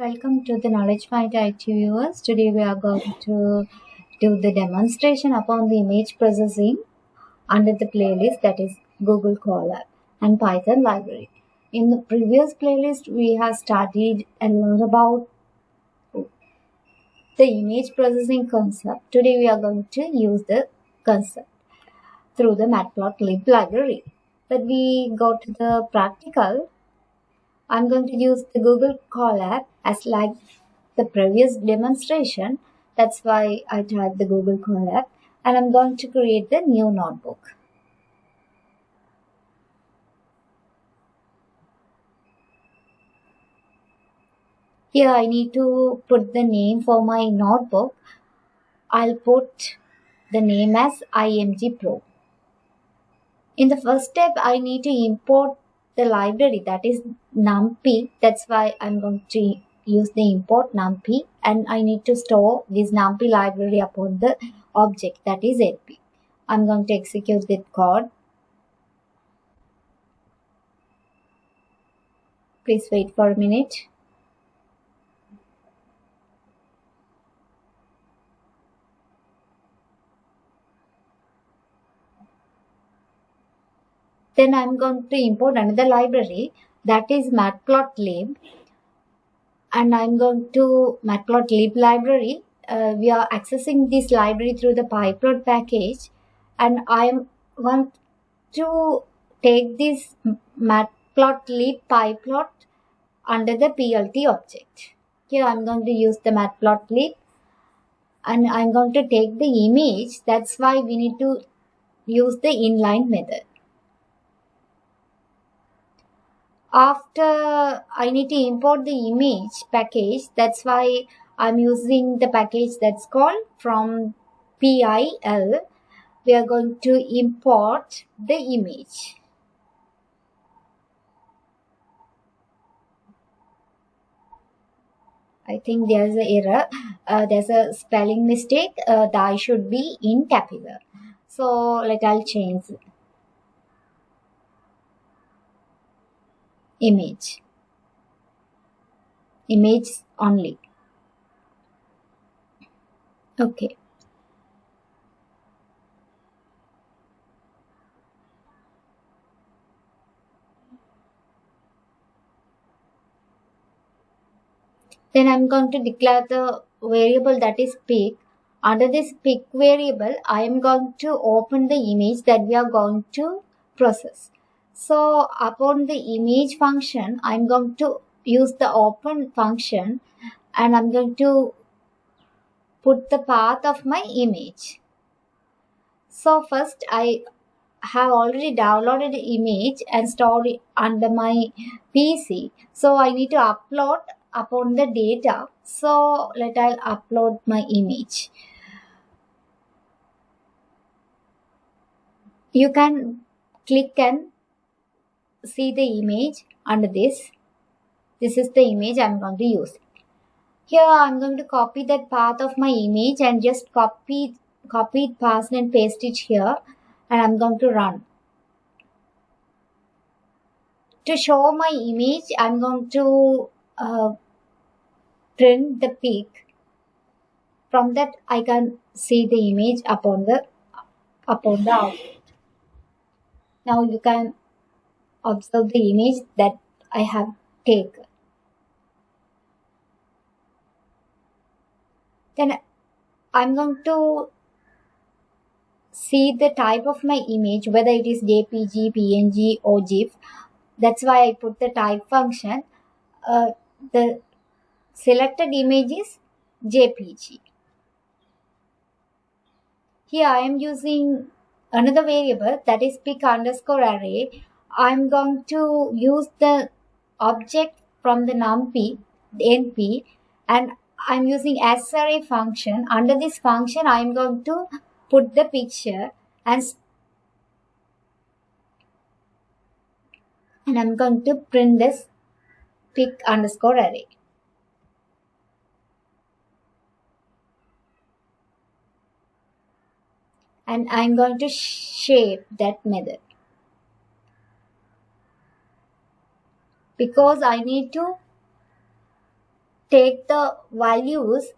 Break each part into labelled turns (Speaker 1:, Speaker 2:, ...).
Speaker 1: Welcome to the Knowledge Find IT viewers. Today we are going to do the demonstration upon the image processing under the playlist that is Google Colab and Python library. In the previous playlist, we have studied and learned about the image processing concept. Today we are going to use the concept through the Matplotlib library. But we go to the practical. I'm going to use the Google Colab as like the previous demonstration. That's why I typed the Google Colab, and I'm going to create the new notebook. Here I need to put the name for my notebook. I'll put the name as IMG Pro. In the first step, I need to import the library, that is NumPy. That's why I'm going to use the import NumPy, and I need to store this NumPy library upon the object, that is NP. I'm going to execute the code. Please wait for a minute. Then I'm going to import another library, that is Matplotlib, and I'm going to Matplotlib library. We are accessing this library through the pyplot package, and I want to take this Matplotlib pyplot under the PLT object. Here I'm going to use the Matplotlib, and I'm going to take the image. That's why we need to use the inline method. After I need to import the image package, that's why I'm using the package that's called from PIL. We are going to import the image. I think there's an error. There's a spelling mistake. The I should be in capital. So I'll change image only. Okay. Then I'm going to declare the variable that is pic. Under this pic variable, I am going to open the image that we are going to process. So upon the image function, I'm going to use the open function, and I'm going to put the path of my image. So first I have already downloaded the image and stored it under my PC. So I need to upload upon the data. So I'll upload my image. You can click and see the image under this. This is the image I'm going to use. Here I'm going to copy that path of my image and just copy it, paste and paste it here, and I'm going to run. To show my image, I'm going to print the pic. From that, I can see the image upon the output. Now you can observe the image that I have taken. Then I'm going to see the type of my image, whether it is JPG, PNG or GIF. That's why I put the type function. The selected image is JPG. Here I am using another variable, that is pic underscore array. I'm going to use the object from the NumPy, NP, and I'm using asArray function. Under this function, I'm going to put the picture, and I'm going to print this pic underscore array. And I'm going to shape that method, because I need to take the values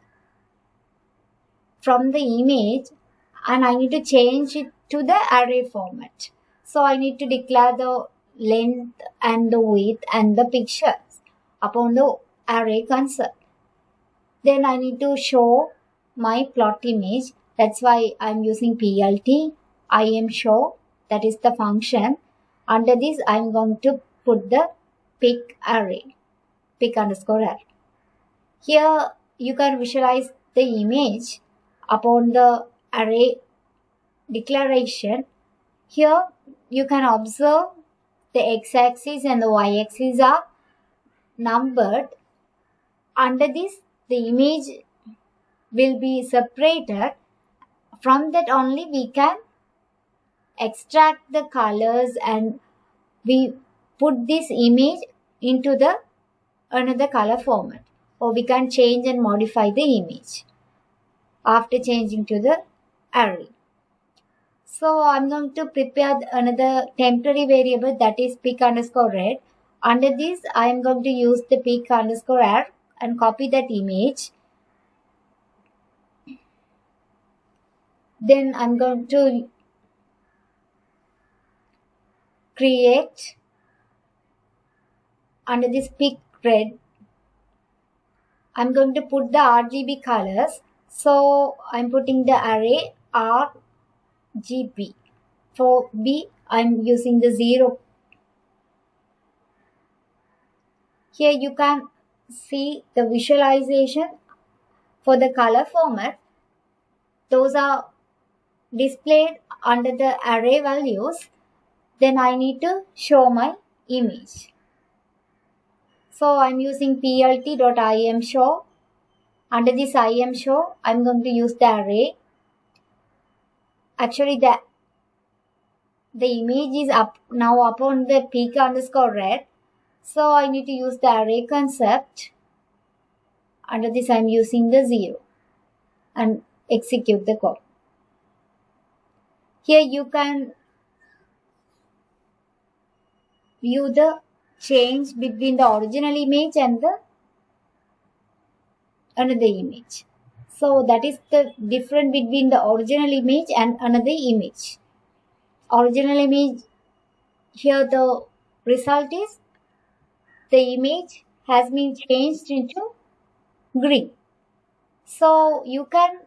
Speaker 1: from the image and I need to change it to the array format. So I need to declare the length and the width and the pictures upon the array concept. Then I need to show my plot image. That's why I'm using plt imShow. That is the function. Under this, I'm going to put the pic array, pic underscore array. Here you can visualize the image upon the array declaration. Here you can observe the x-axis and the y-axis are numbered. Under this, the image will be separated. From that only we can extract the colors and we put this image into the another color format, or we can change and modify the image after changing to the array. So I'm going to prepare another temporary variable, that is pic underscore red. Under this I am going to use the pic underscore array and copy that image. Then I'm going to create under this pic red. I'm going to put the RGB colors. So I'm putting the array RGB. For B, I'm using the 0. Here you can see the visualization for the color format. Those are displayed under the array values. Then I need to show my image. So I'm using plt.imShow. Under this imShow, I'm going to use the array. Actually, the image is up now upon the pic underscore red. So I need to use the array concept. Under this, I'm using the 0 and execute the code. Here you can view the change between the original image and the another image. So that is the difference between the original image and another image. Original image, here the result is the image has been changed into green. So you can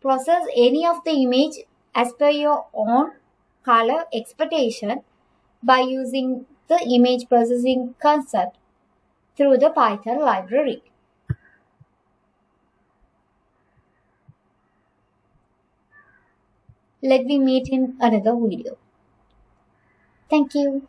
Speaker 1: process any of the image as per your own color expectation by using the image processing concept through the Python library. Let me meet in another video. Thank you.